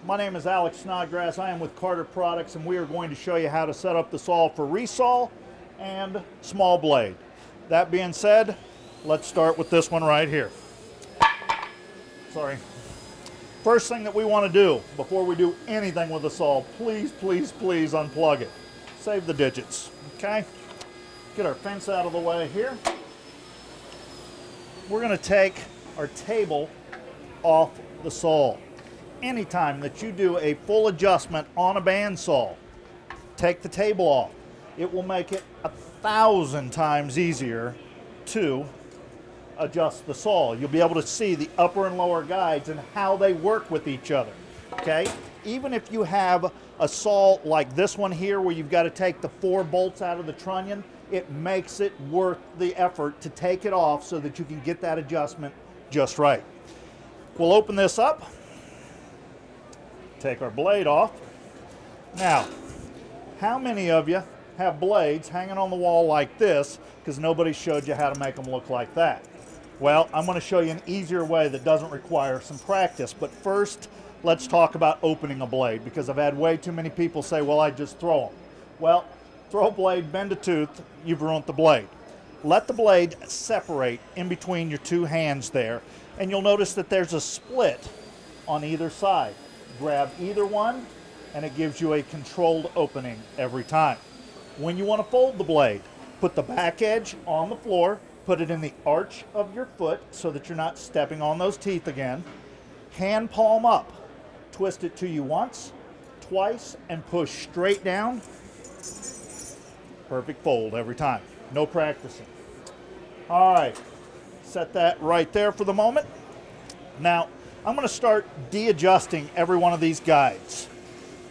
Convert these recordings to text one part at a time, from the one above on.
My name is Alex Snodgrass. I am with Carter Products, and we are going to show you how to set up the saw for resaw and small blade. That being said, let's start with this one right here. Sorry. First thing that we want to do before we do anything with the saw, please unplug it. Save the digits, okay? Get our fence out of the way here. We're going to take our table off the saw. Anytime that you do a full adjustment on a bandsaw, take the table off. It will make it 1,000 times easier to adjust the saw. You'll be able to see the upper and lower guides and how they work with each other, okay? Even if you have a saw like this one here where you've got to take the 4 bolts out of the trunnion, it makes it worth the effort to take it off so that you can get that adjustment just right. We'll open this up. Take our blade off. Now, how many of you have blades hanging on the wall like this because nobody showed you how to make them look like that? Well, I'm going to show you an easier way that doesn't require some practice. But first, let's talk about opening a blade, because I've had way too many people say, well, I just throw them. Well, throw a blade, bend a tooth, you've ruined the blade. Let the blade separate in between your 2 hands there, and you'll notice that there's a split on either side. Grab either one, and it gives you a controlled opening every time. When you want to fold the blade, put the back edge on the floor, put it in the arch of your foot so that you're not stepping on those teeth again. Hand palm up. Twist it to you once, twice, and push straight down. Perfect fold every time. No practicing. All right, set that right there for the moment. Now, I'm going to start de-adjusting every one of these guides,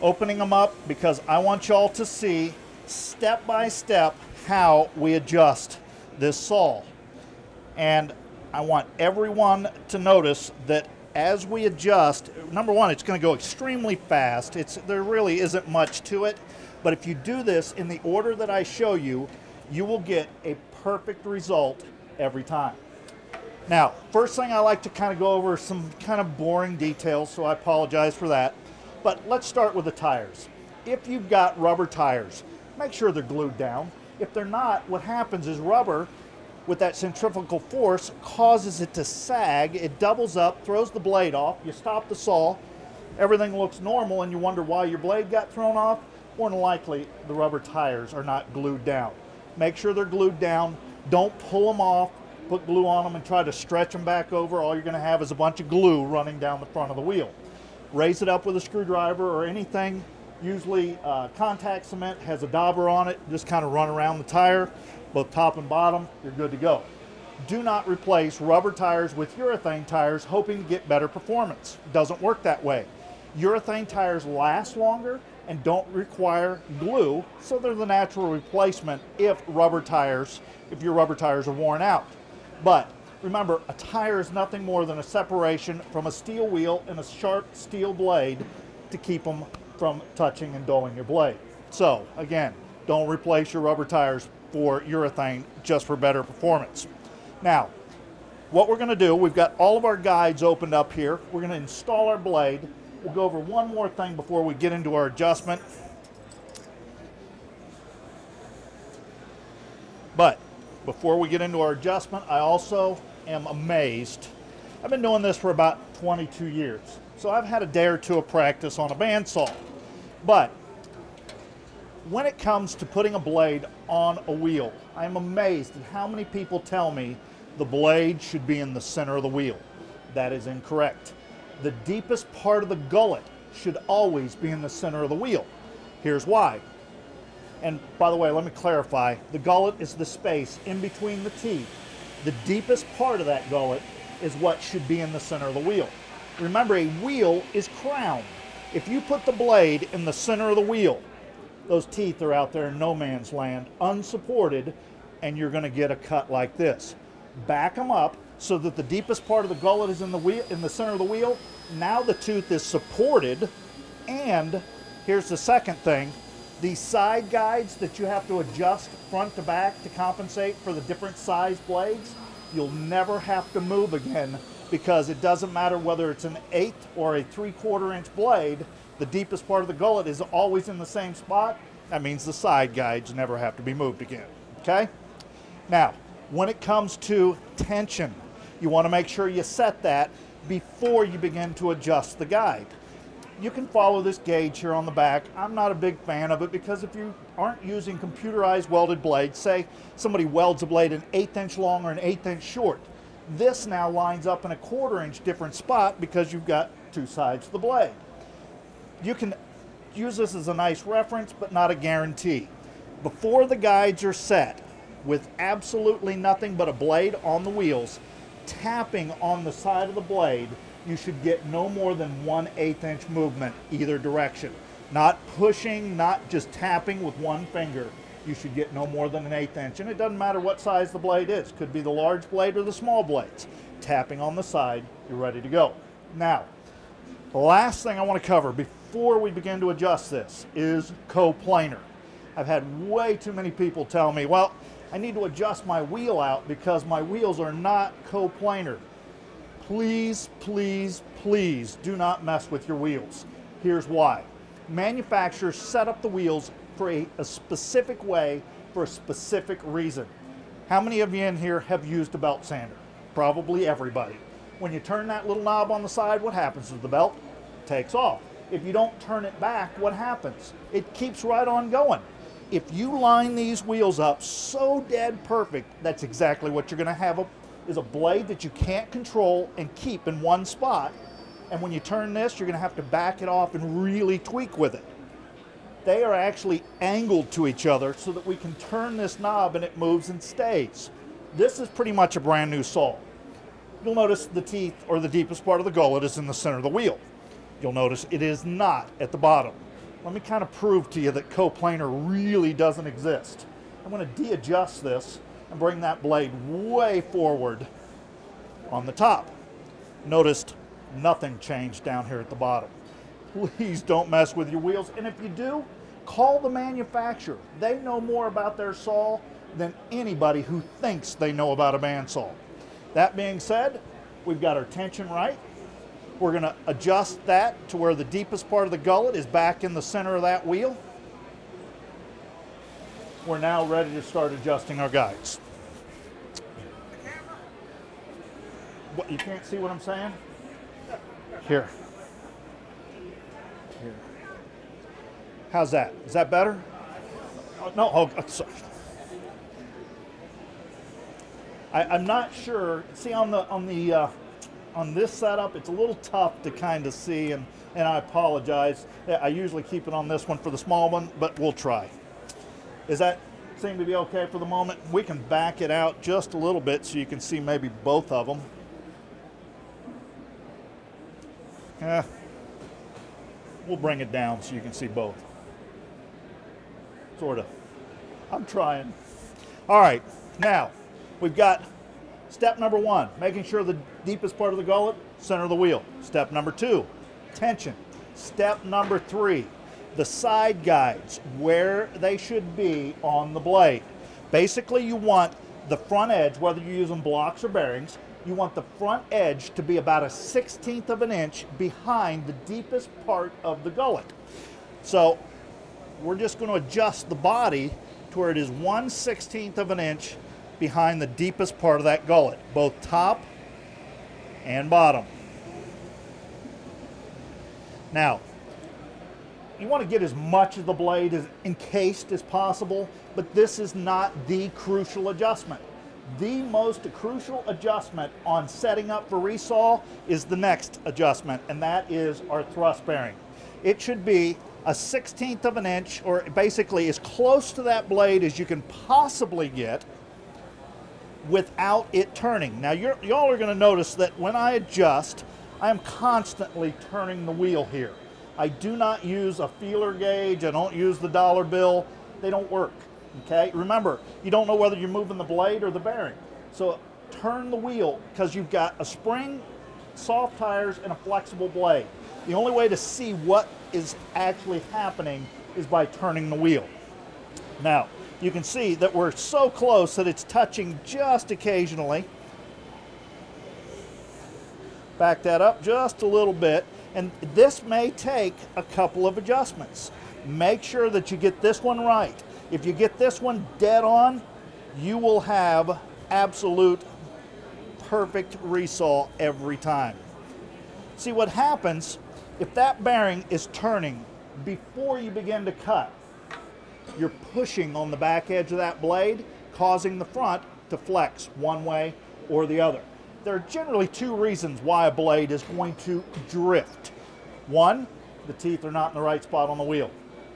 opening them up because I want y'all to see step by step how we adjust this saw. And I want everyone to notice that as we adjust, number one, it's going to go extremely fast. There really isn't much to it, but if you do this in the order that I show you, you will get a perfect result every time. Now, first thing I like to kind of go over some kind of boring details, so I apologize for that. But let's start with the tires. If you've got rubber tires, make sure they're glued down. If they're not, what happens is rubber, with that centrifugal force, causes it to sag. It doubles up, throws the blade off. You stop the saw, everything looks normal, and you wonder why your blade got thrown off. More than likely, the rubber tires are not glued down. Make sure they're glued down. Don't pull them off. Put glue on them and try to stretch them back over. All you're going to have is a bunch of glue running down the front of the wheel. Raise it up with a screwdriver or anything. Usually contact cement has a dauber on it. Just kind of run around the tire, both top and bottom. You're good to go. Do not replace rubber tires with urethane tires hoping to get better performance. It doesn't work that way. Urethane tires last longer and don't require glue, so they're the natural replacement if your rubber tires are worn out. But remember, a tire is nothing more than a separation from a steel wheel and a sharp steel blade to keep them from touching and dulling your blade. So again, don't replace your rubber tires for urethane just for better performance. Now, what we're going to do, we've got all of our guides opened up here. We're going to install our blade. We'll go over one more thing before we get into our adjustment. But before we get into our adjustment, I also am amazed. I've been doing this for about 22 years, so I've had a day or two of practice on a bandsaw. But when it comes to putting a blade on a wheel, I'm amazed at how many people tell me the blade should be in the center of the wheel. That is incorrect. The deepest part of the gullet should always be in the center of the wheel. Here's why. And by the way, let me clarify, the gullet is the space in between the teeth. The deepest part of that gullet is what should be in the center of the wheel. Remember, a wheel is crowned. If you put the blade in the center of the wheel, those teeth are out there in no man's land, unsupported, and you're going to get a cut like this. Back them up so that the deepest part of the gullet is in the center of the wheel. Now the tooth is supported, and here's the second thing. These side guides that you have to adjust front to back to compensate for the different size blades, you'll never have to move again because it doesn't matter whether it's an 1/8 or a 3/4 inch blade, the deepest part of the gullet is always in the same spot. That means the side guides never have to be moved again, okay? Now, when it comes to tension, you want to make sure you set that before you begin to adjust the guide. You can follow this gauge here on the back. I'm not a big fan of it because if you aren't using computerized welded blades, say somebody welds a blade an 1/8 inch long or an 1/8 inch short, this now lines up in a 1/4 inch different spot because you've got two sides of the blade. You can use this as a nice reference, but not a guarantee. Before the guides are set, with absolutely nothing but a blade on the wheels, tapping on the side of the blade, you should get no more than 1/8 inch movement either direction. Not pushing, not just tapping with one finger. You should get no more than an 1/8 inch. And it doesn't matter what size the blade is. Could be the large blade or the small blades. Tapping on the side, you're ready to go. Now, the last thing I want to cover before we begin to adjust this is coplanar. I've had way too many people tell me, well, I need to adjust my wheel out because my wheels are not coplanar. Please, please, please do not mess with your wheels. Here's why. Manufacturers set up the wheels for a specific way for a specific reason. How many of you in here have used a belt sander? Probably everybody. When you turn that little knob on the side, what happens to the belt? It takes off. If you don't turn it back, what happens? It keeps right on going. If you line these wheels up so dead perfect, that's exactly what you're going to have is a blade that you can't control and keep in one spot. And when you turn this, you're going to have to back it off and really tweak with it. They are actually angled to each other so that we can turn this knob and it moves and stays. This is pretty much a brand new saw. You'll notice the teeth or the deepest part of the gullet is in the center of the wheel. You'll notice it is not at the bottom. Let me kind of prove to you that coplanar really doesn't exist. I'm going to de-adjust this and bring that blade way forward on the top. Noticed nothing changed down here at the bottom. Please don't mess with your wheels, and if you do, call the manufacturer. They know more about their saw than anybody who thinks they know about a bandsaw. That being said, we've got our tension right. We're going to adjust that to where the deepest part of the gullet is back in the center of that wheel. We're now ready to start adjusting our guides. What, you can't see what I'm saying? Here. Here. How's that? Is that better? Oh, no. Oh, sorry. I'm not sure. See, on this setup, it's a little tough to kind of see, and I apologize. I usually keep it on this one for the small one, but we'll try. Does that seem to be okay for the moment? We can back it out just a little bit so you can see maybe both of them. We'll bring it down so you can see both. Sort of. I'm trying. All right, now we've got step number one, making sure the deepest part of the gullet, center of the wheel. Step number two, tension. Step number three, the side guides, where they should be on the blade. Basically, you want the front edge, whether you're using blocks or bearings, you want the front edge to be about 1/16 of an inch behind the deepest part of the gullet. So we're just going to adjust the body to where it is 1/16 of an inch behind the deepest part of that gullet, both top and bottom. Now, you want to get as much of the blade as encased as possible, but this is not the crucial adjustment. The most crucial adjustment on setting up for resaw is the next adjustment, and that is our thrust bearing. It should be 1/16 of an inch, or basically as close to that blade as you can possibly get without it turning. Now y'all are going to notice that when I adjust, I am constantly turning the wheel here. I do not use a feeler gauge. I don't use the dollar bill. They don't work. Okay, remember, you don't know whether you're moving the blade or the bearing. So turn the wheel, because you've got a spring, soft tires, and a flexible blade. The only way to see what is actually happening is by turning the wheel. Now, you can see that we're so close that it's touching just occasionally. Back that up just a little bit. And this may take a couple of adjustments. Make sure that you get this one right. If you get this one dead on, you will have absolute perfect resaw every time. See what happens if that bearing is turning before you begin to cut. You're pushing on the back edge of that blade, causing the front to flex one way or the other. There are generally two reasons why a blade is going to drift. One, the teeth are not in the right spot on the wheel.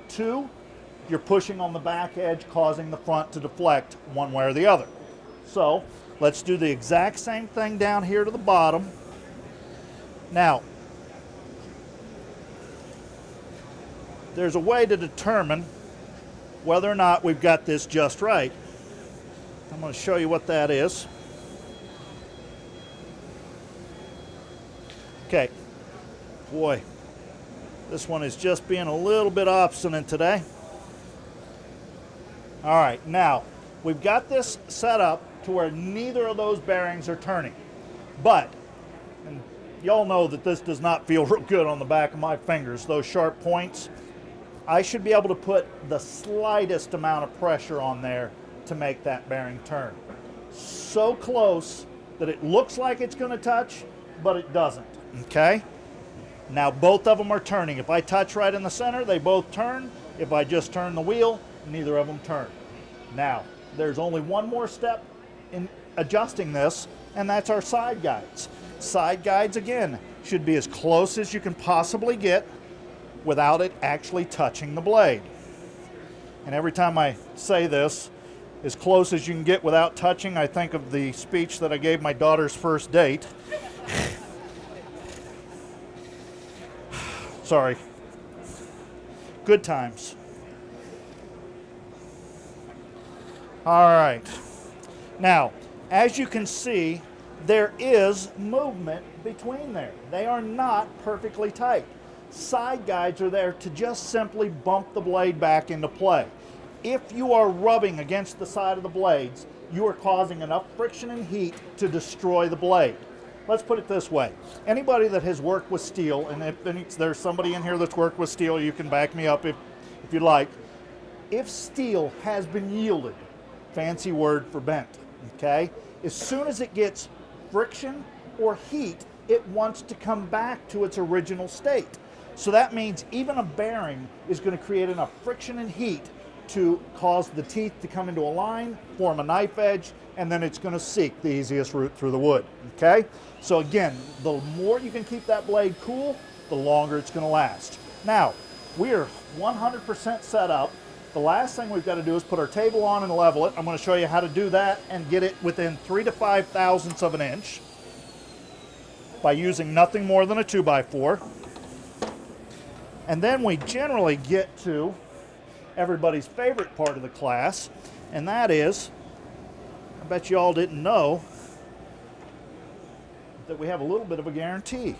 Two, you're pushing on the back edge, causing the front to deflect one way or the other. So let's do the exact same thing down here to the bottom. Now, there's a way to determine whether or not we've got this just right. I'm going to show you what that is. Okay, boy, this one is just being a little bit obstinate today. All right, now we've got this set up to where neither of those bearings are turning. But, and y'all know that this does not feel real good on the back of my fingers, those sharp points. I should be able to put the slightest amount of pressure on there to make that bearing turn. So close that it looks like it's going to touch, but it doesn't. Okay? Now both of them are turning. If I touch right in the center, they both turn. If I just turn the wheel, neither of them turn. Now, there's only one more step in adjusting this, and that's our side guides. Side guides, again, should be as close as you can possibly get without it actually touching the blade. And every time I say this, as close as you can get without touching, I think of the speech that I gave my daughter's first date. Sorry. Good times. All right. Now, as you can see, there is movement between there. They are not perfectly tight. Side guides are there to just simply bump the blade back into play. If you are rubbing against the side of the blades, you are causing enough friction and heat to destroy the blade. Let's put it this way. Anybody that has worked with steel, and if there's somebody in here that's worked with steel, you can back me up if you'd like. If steel has been yielded, fancy word for bent, okay? As soon as it gets friction or heat, it wants to come back to its original state. So that means even a bearing is going to create enough friction and heat to cause the teeth to come into a line, form a knife edge, and then it's going to seek the easiest route through the wood, okay? So again, the more you can keep that blade cool, the longer it's going to last. Now, we are 100% set up. The last thing we've got to do is put our table on and level it. I'm going to show you how to do that and get it within 3 to 5 thousandths of an inch by using nothing more than a 2x4. And then we generally get to everybody's favorite part of the class, and that is, I bet you all didn't know that we have a little bit of a guarantee.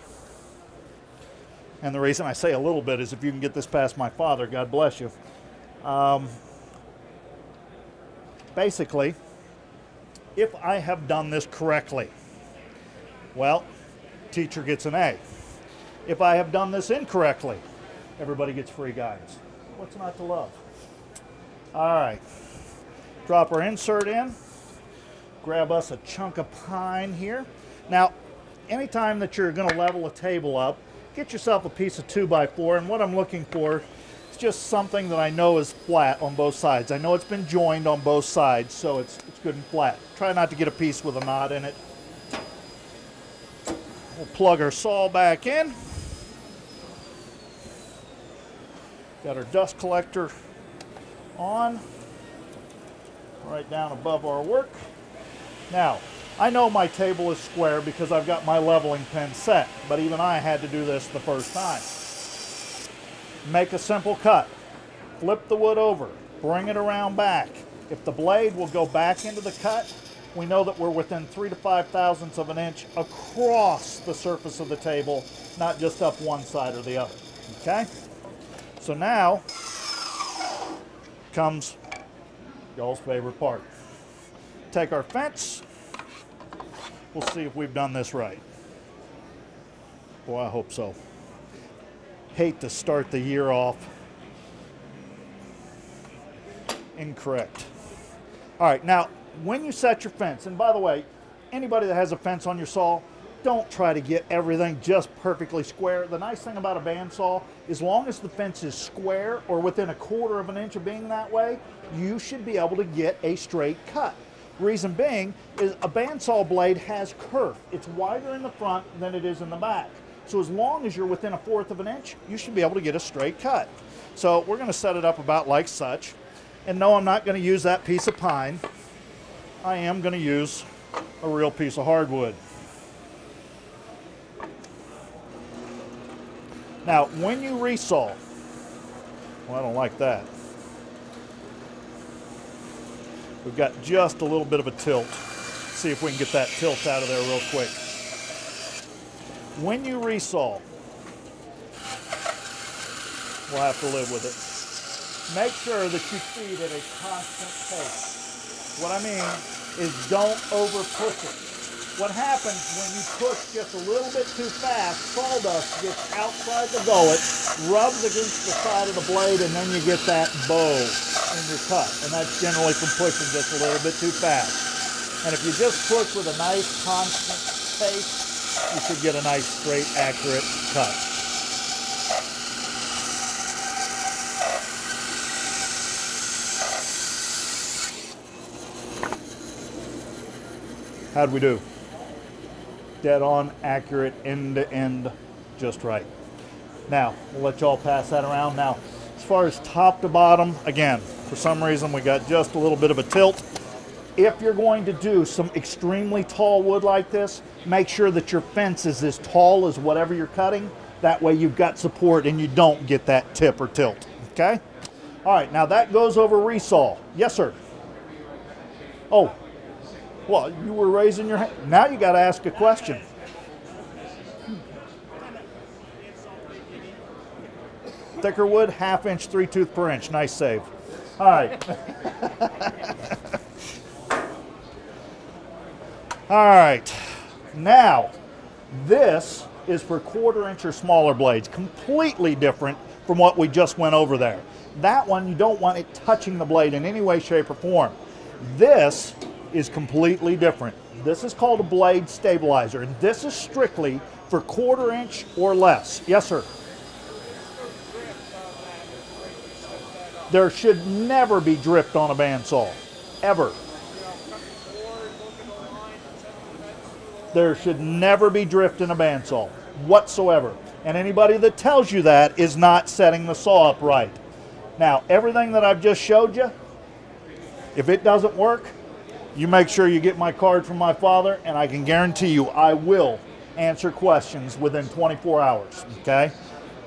And the reason I say a little bit is if you can get this past my father, God bless you. Basically, if I have done this correctly, well, teacher gets an A. If I have done this incorrectly, everybody gets free guides. What's not to love? All right, drop our insert in, grab us a chunk of pine here. Now, anytime that you're going to level a table up, get yourself a piece of 2x4, and what I'm looking for is just something that I know is flat on both sides. I know it's been joined on both sides, so it's good and flat. Try not to get a piece with a knot in it. We'll plug our saw back in. Got our dust collector on, right down above our work. Now, I know my table is square because I've got my leveling pin set, but even I had to do this the first time. Make a simple cut. Flip the wood over. Bring it around back. If the blade will go back into the cut, we know that we're within 3 to 5 thousandths of an inch across the surface of the table, not just up one side or the other. Okay? So now comes y'all's favorite part. Take our fence. We'll see if we've done this right. Boy, I hope so. Hate to start the year off incorrect. All right, now when you set your fence, and by the way, anybody that has a fence on your saw, don't try to get everything just perfectly square. The nice thing about a bandsaw, as long as the fence is square or within 1/4 of an inch of being that way, you should be able to get a straight cut. Reason being is a bandsaw blade has kerf. It's wider in the front than it is in the back. So as long as you're within 1/4 of an inch, you should be able to get a straight cut. So we're going to set it up about like such. And no, I'm not going to use that piece of pine. I am going to use a real piece of hardwood. Now, when you resaw, well, I don't like that. We've got just a little bit of a tilt. See if we can get that tilt out of there real quick. When you resaw, we'll have to live with it. Make sure that you feed at a constant pace. What I mean is don't over push it. What happens when you push just a little bit too fast, sawdust gets outside the gullet, rubs against the side of the blade, and then you get that bow in your cut. And that's generally from pushing just a little bit too fast. And if you just push with a nice constant pace, you should get a nice straight, accurate cut. How'd we do? Dead on, accurate, end to end, just right. Now, we'll let y'all pass that around. Now, as far as top to bottom, again, for some reason we got just a little bit of a tilt. If you're going to do some extremely tall wood like this, make sure that your fence is as tall as whatever you're cutting. That way you've got support and you don't get that tip or tilt, okay? All right, now that goes over resaw. Yes, sir. Oh. Well, you were raising your hand. Now you got to ask a question. Thicker wood, 1/2 inch, 3/2 per inch. Nice save. All right. All right. Now, this is for 1/4 inch or smaller blades. Completely different from what we just went over there. That one, you don't want it touching the blade in any way, shape, or form. This is completely different. This is called a blade stabilizer, and this is strictly for 1/4 inch or less. Yes, sir. There should never be drift on a bandsaw, ever. There should never be drift in a bandsaw whatsoever. And anybody that tells you that is not setting the saw up right. Now, everything that I've just showed you, if it doesn't work, you make sure you get my card from my father, and I can guarantee you I will answer questions within 24 hours, okay?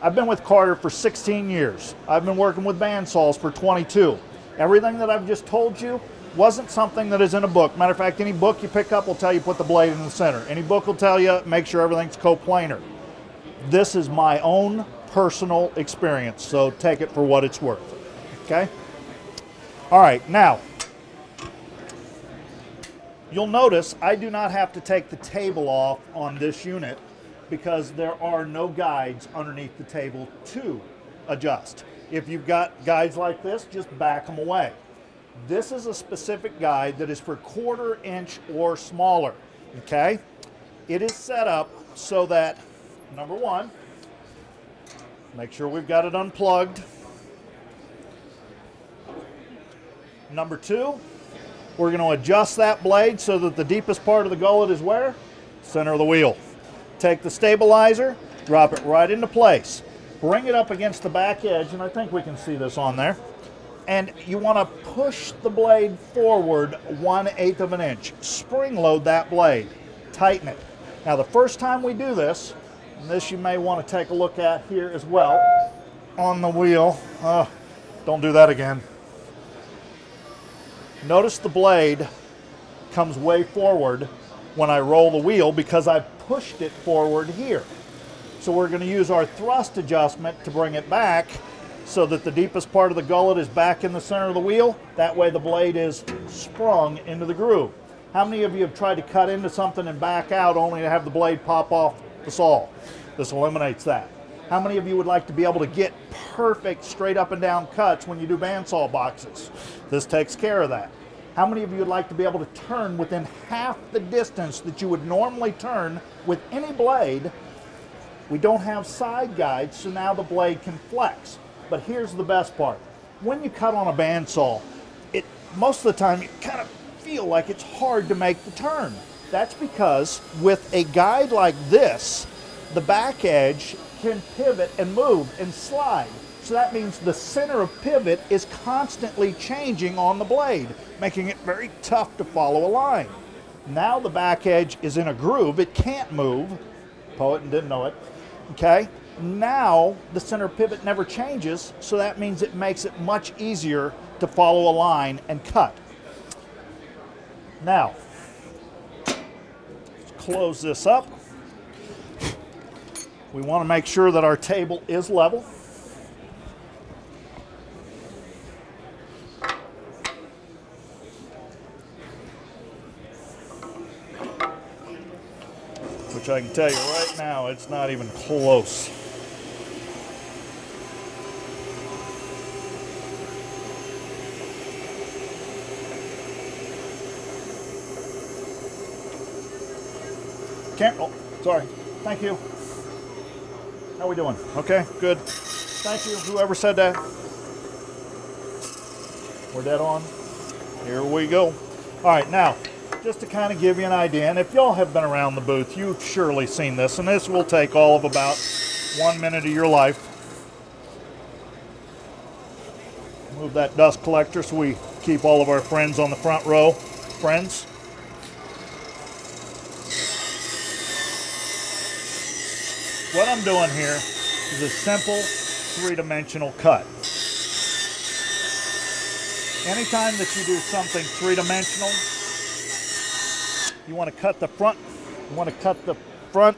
I've been with Carter for 16 years. I've been working with bandsaws for 22. Everything that I've just told you wasn't something that is in a book. Matter of fact, any book you pick up will tell you put the blade in the center. Any book will tell you make sure everything's coplanar. This is my own personal experience, so take it for what it's worth, okay? All right, now, you'll notice I do not have to take the table off on this unit because there are no guides underneath the table to adjust. If you've got guides like this, just back them away. This is a specific guide that is for 1/4 inch or smaller, okay? It is set up so that, number one, make sure we've got it unplugged. Number two, we're going to adjust that blade so that the deepest part of the gullet is where? Center of the wheel. Take the stabilizer, drop it right into place. Bring it up against the back edge, and I think we can see this on there. And you want to push the blade forward 1/8 of an inch. Spring load that blade. Tighten it. Now the first time we do this, and this you may want to take a look at here as well, on the wheel. Don't do that again. Notice the blade comes way forward when I roll the wheel because I've pushed it forward here. So we're going to use our thrust adjustment to bring it back so that the deepest part of the gullet is back in the center of the wheel. That way the blade is sprung into the groove. How many of you have tried to cut into something and back out only to have the blade pop off the saw? This eliminates that. How many of you would like to be able to get perfect straight up and down cuts when you do bandsaw boxes? This takes care of that. How many of you would like to be able to turn within half the distance that you would normally turn with any blade? We don't have side guides, so now the blade can flex. But here's the best part. When you cut on a bandsaw, most of the time you kind of feel like it's hard to make the turn. That's because with a guide like this, the back edge can pivot and move and slide. So that means the center of pivot is constantly changing on the blade, making it very tough to follow a line. Now the back edge is in a groove. It can't move. Poet and didn't know it. Okay? Now the center pivot never changes, so that means it makes it much easier to follow a line and cut. Now, let's close this up. We want to make sure that our table is level. Which I can tell you right now, it's not even close. Oh, sorry. Thank you. How we doing? Okay, good. Thank you, whoever said that. We're dead on. Here we go. All right, now, just to kind of give you an idea, and if y'all have been around the booth, you've surely seen this, and this will take all of about 1 minute of your life. Move that dust collector so we keep all of our friends on the front row. Friends. What I'm doing here is a simple three-dimensional cut. Anytime that you do something three-dimensional, you want to cut the front. You want to cut the front.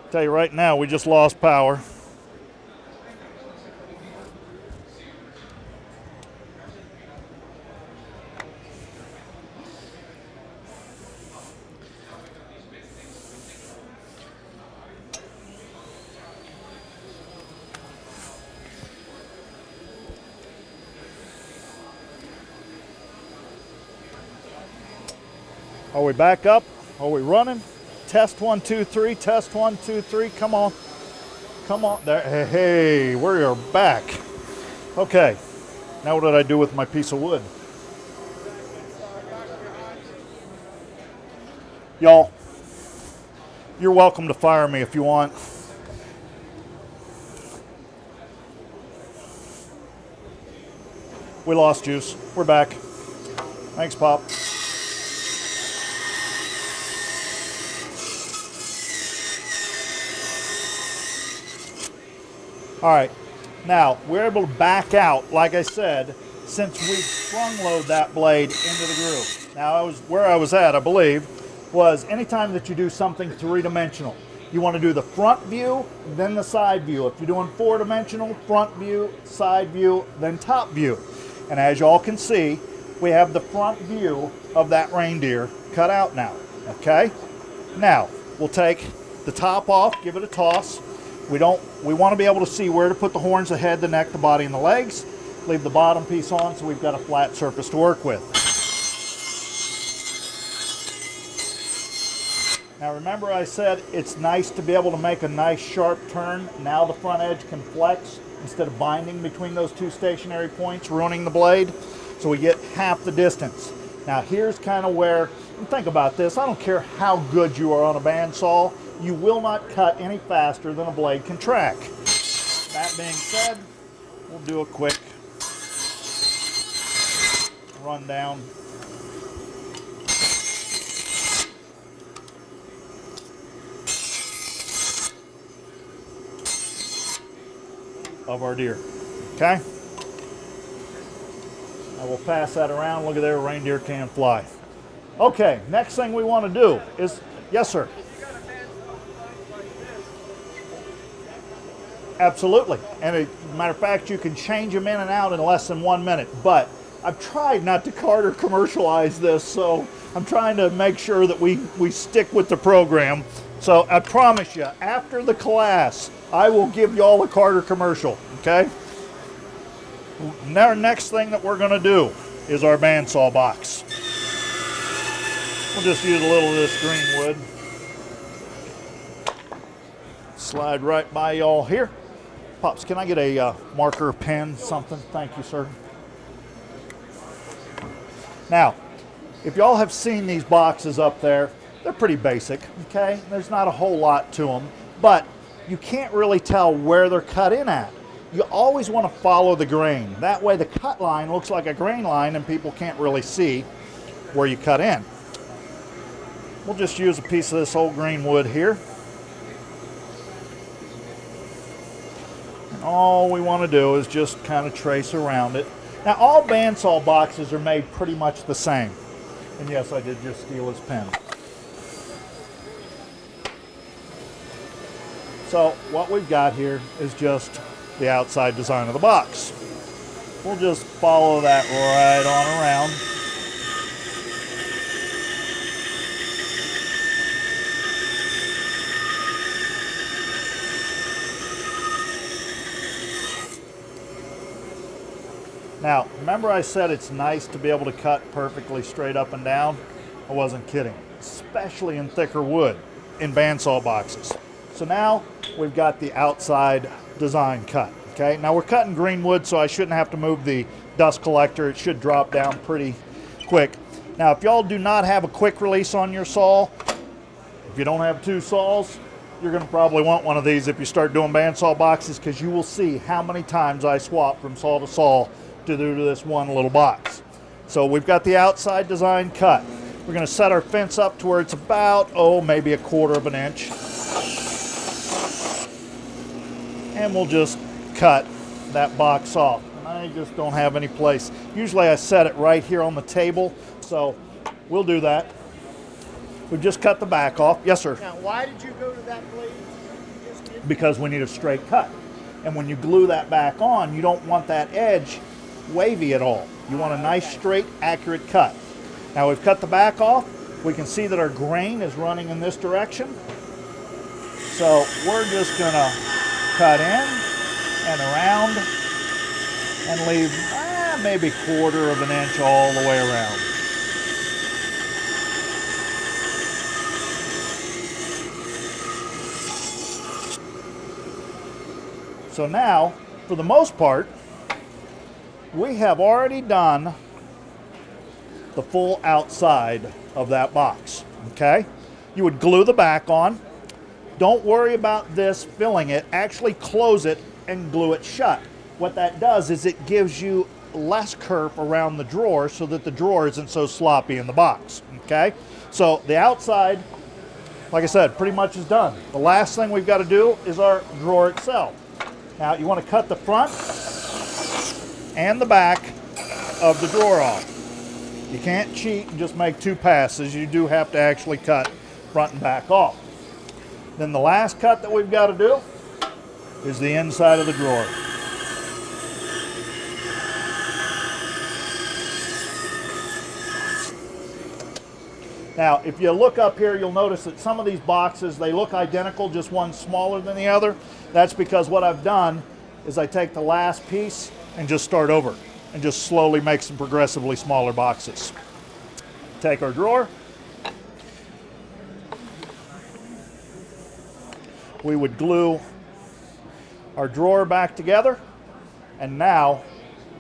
I'll tell you right now, we just lost power. Are we back up? Are we running? Test 1, 2, 3. Test 1, 2, 3. Come on. Come on. There. Hey, we're back. Okay. Now what did I do with my piece of wood? Y'all, you're welcome to fire me if you want. We lost juice. We're back. Thanks, Pop. All right, now we're able to back out, like I said, since we sprung load that blade into the groove. Now, where I was at, I believe, was anytime that you do something three-dimensional, you want to do the front view, then the side view. If you're doing four-dimensional, front view, side view, then top view. And as y'all can see, we have the front view of that reindeer cut out now, okay? Now, we'll take the top off, give it a toss. We want to be able to see where to put the horns, the head, the neck, the body, and the legs. Leave the bottom piece on so we've got a flat surface to work with. Now remember I said it's nice to be able to make a nice sharp turn. Now the front edge can flex instead of binding between those two stationary points, ruining the blade. So we get half the distance. Now here's kind of where, and think about this, I don't care how good you are on a bandsaw, you will not cut any faster than a blade can track. That being said, we'll do a quick rundown. Of our deer, okay? I will pass that around. Look at there, reindeer can fly. Okay, next thing we want to do is, yes sir? Absolutely, and as a matter of fact, you can change them in and out in less than 1 minute, but I've tried not to Carter commercialize this, so I'm trying to make sure that we stick with the program. So I promise you, after the class, I will give you all a Carter commercial, okay? Now, next thing that we're gonna do is our bandsaw box. We'll just use a little of this green wood. Slide right by y'all here. Pops, can I get a marker, pen, something? Thank you, sir. Now, if y'all have seen these boxes up there, they're pretty basic, okay? There's not a whole lot to them, but you can't really tell where they're cut in at. You always want to follow the grain. That way the cut line looks like a grain line and people can't really see where you cut in. We'll just use a piece of this old green wood here. And all we want to do is just kind of trace around it. Now, all bandsaw boxes are made pretty much the same. And yes, I did just steal his pen. So what we've got here is just the outside design of the box. We'll just follow that right on around. Now, remember I said it's nice to be able to cut perfectly straight up and down? I wasn't kidding, especially in thicker wood in bandsaw boxes. So now we've got the outside design cut, okay? Now we're cutting green wood, so I shouldn't have to move the dust collector. It should drop down pretty quick. Now, if y'all do not have a quick release on your saw, if you don't have two saws, you're gonna probably want one of these if you start doing bandsaw boxes, because you will see how many times I swap from saw to saw to do this one little box. So we've got the outside design cut. We're going to set our fence up to where it's about, maybe 1/4 of an inch. And we'll just cut that box off. And I just don't have any place. Usually I set it right here on the table, so we'll do that. We've just cut the back off. Yes, sir? Now, why did you go to that blade? Because we need a straight cut. And when you glue that back on, you don't want that edge wavy at all. You want a nice, straight, accurate cut. Now we've cut the back off. We can see that our grain is running in this direction. So we're just gonna cut in and around and leave maybe 1/4 of an inch all the way around. So now, for the most part, we have already done the full outside of that box, okay? You would glue the back on. Don't worry about this filling it. Actually close it and glue it shut. What that does is it gives you less kerf around the drawer so that the drawer isn't so sloppy in the box, okay? So the outside, like I said, pretty much is done. The last thing we've got to do is our drawer itself. Now you want to cut the front and the back of the drawer off. You can't cheat and just make 2 passes. You do have to actually cut front and back off. Then the last cut that we've got to do is the inside of the drawer. Now, if you look up here, you'll notice that some of these boxes, they look identical, just one smaller than the other. That's because what I've done is I take the last piece and just start over and just slowly make some progressively smaller boxes. Take our drawer. We would glue our drawer back together, and now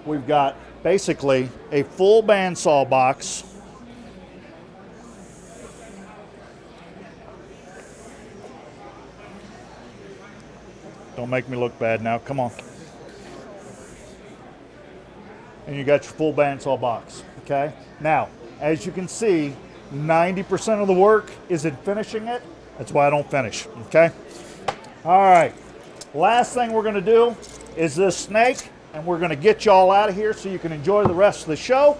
we've got basically a full bandsaw box. Don't make me look bad now, come on. And you got your full bandsaw box, okay? Now, as you can see, 90% of the work is in finishing it. That's why I don't finish, okay? All right, last thing we're gonna do is this snake, and we're gonna get y'all out of here so you can enjoy the rest of the show.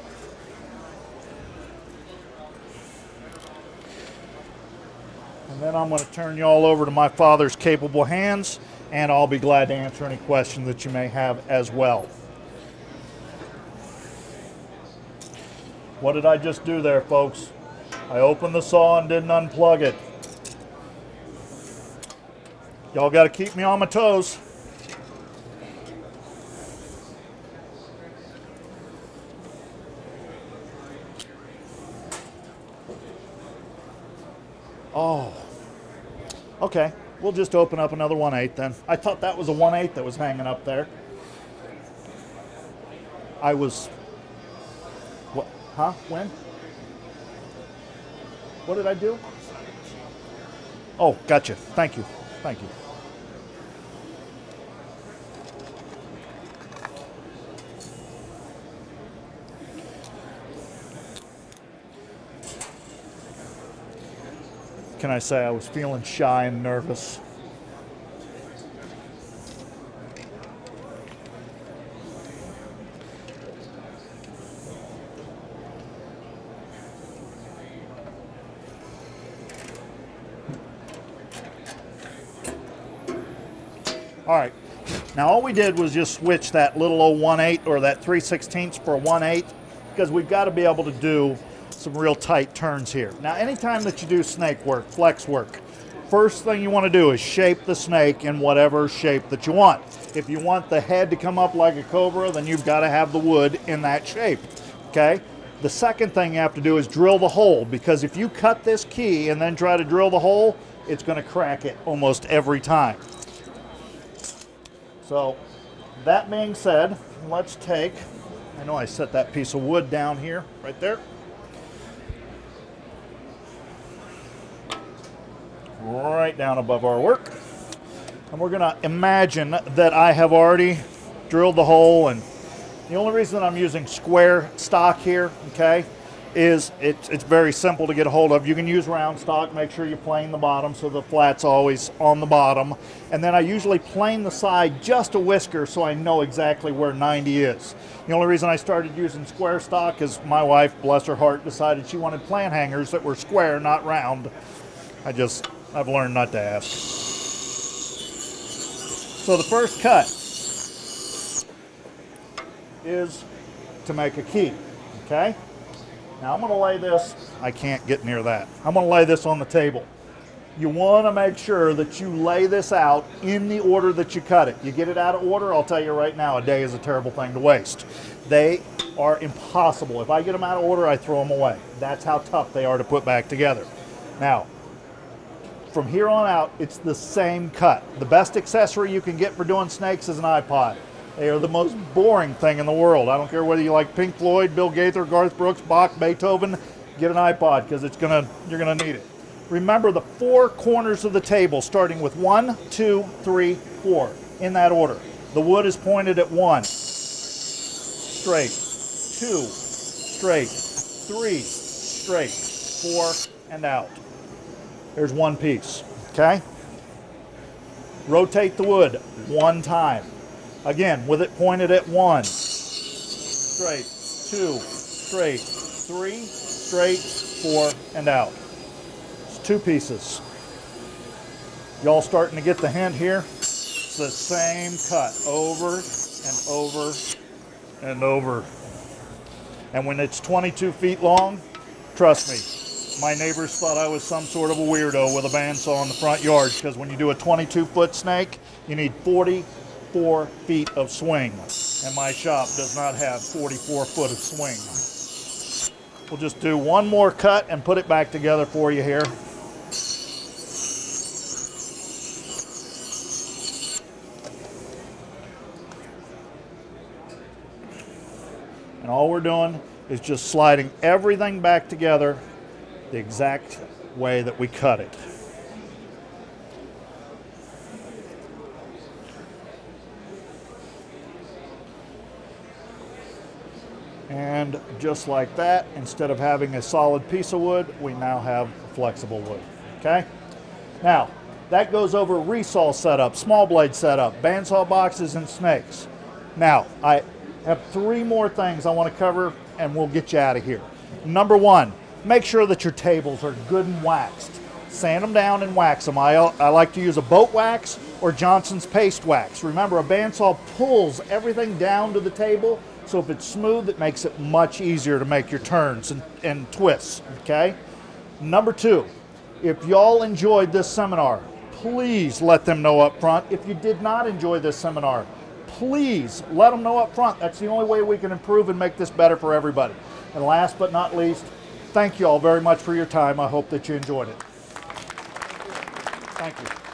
And then I'm gonna turn y'all over to my father's capable hands, and I'll be glad to answer any questions that you may have as well. What did I just do there, folks? I opened the saw and didn't unplug it. Y'all got to keep me on my toes. Oh, okay. We'll just open up another 1/8 then. I thought that was a 1/8 that was hanging up there. I was, what, huh, when? What did I do? Oh, gotcha. Thank you. Thank you. Can I say I was feeling shy and nervous? All right, now all we did was just switch that little old 1/8 or that 3/16 for a 1/8 because we've got to be able to do some real tight turns here. Now, anytime that you do snake work, flex work, first thing you want to do is shape the snake in whatever shape that you want. If you want the head to come up like a cobra, then you've got to have the wood in that shape, okay? The second thing you have to do is drill the hole, because if you cut this key and then try to drill the hole, it's going to crack it almost every time. So, that being said, let's take, I know I set that piece of wood down here, right there. Right down above our work. And we're going to imagine that I have already drilled the hole, and the only reason I'm using square stock here, okay, is it's very simple to get a hold of. You can use round stock, make sure you plane the bottom so the flat's always on the bottom. And then I usually plane the side just a whisker so I know exactly where 90 is. The only reason I started using square stock is my wife, bless her heart, decided she wanted plant hangers that were square, not round. I've learned not to ask. So the first cut is to make a key, okay? Now I'm going to lay this, I can't get near that. I'm going to lay this on the table. You want to make sure that you lay this out in the order that you cut it. You get it out of order, I'll tell you right now, a day is a terrible thing to waste. They are impossible. If I get them out of order, I throw them away. That's how tough they are to put back together. Now, from here on out, it's the same cut. The best accessory you can get for doing snakes is an iPod. They are the most boring thing in the world. I don't care whether you like Pink Floyd, Bill Gaither, Garth Brooks, Bach, Beethoven, get an iPod because you're gonna need it. Remember the four corners of the table, starting with 1, 2, 3, 4, in that order. The wood is pointed at 1, straight, 2, straight, 3, straight, 4, and out. There's one piece, okay? Rotate the wood 1 time. Again, with it pointed at 1. Straight, 2, straight, 3, straight, 4, and out. It's 2 pieces. Y'all starting to get the hint here? It's the same cut over and over and over. And when it's 22 feet long, trust me, my neighbors thought I was some sort of a weirdo with a bandsaw in the front yard, because when you do a 22-foot snake, you need 44 feet of swing. And my shop does not have 44 foot of swing. We'll just do one more cut and put it back together for you here. And all we're doing is just sliding everything back together the exact way that we cut it. And just like that, instead of having a solid piece of wood, we now have flexible wood, okay? Now, that goes over resaw setup, small blade setup, bandsaw boxes, and snakes. Now, I have 3 more things I want to cover, and we'll get you out of here. Number 1, make sure that your tables are good and waxed. Sand them down and wax them. I like to use a boat wax or Johnson's paste wax. Remember, a bandsaw pulls everything down to the table, so if it's smooth, it makes it much easier to make your turns and twists, okay? Number 2, if y'all enjoyed this seminar, please let them know up front. If you did not enjoy this seminar, please let them know up front. That's the only way we can improve and make this better for everybody. And last but not least, thank you all very much for your time. I hope that you enjoyed it. Thank you.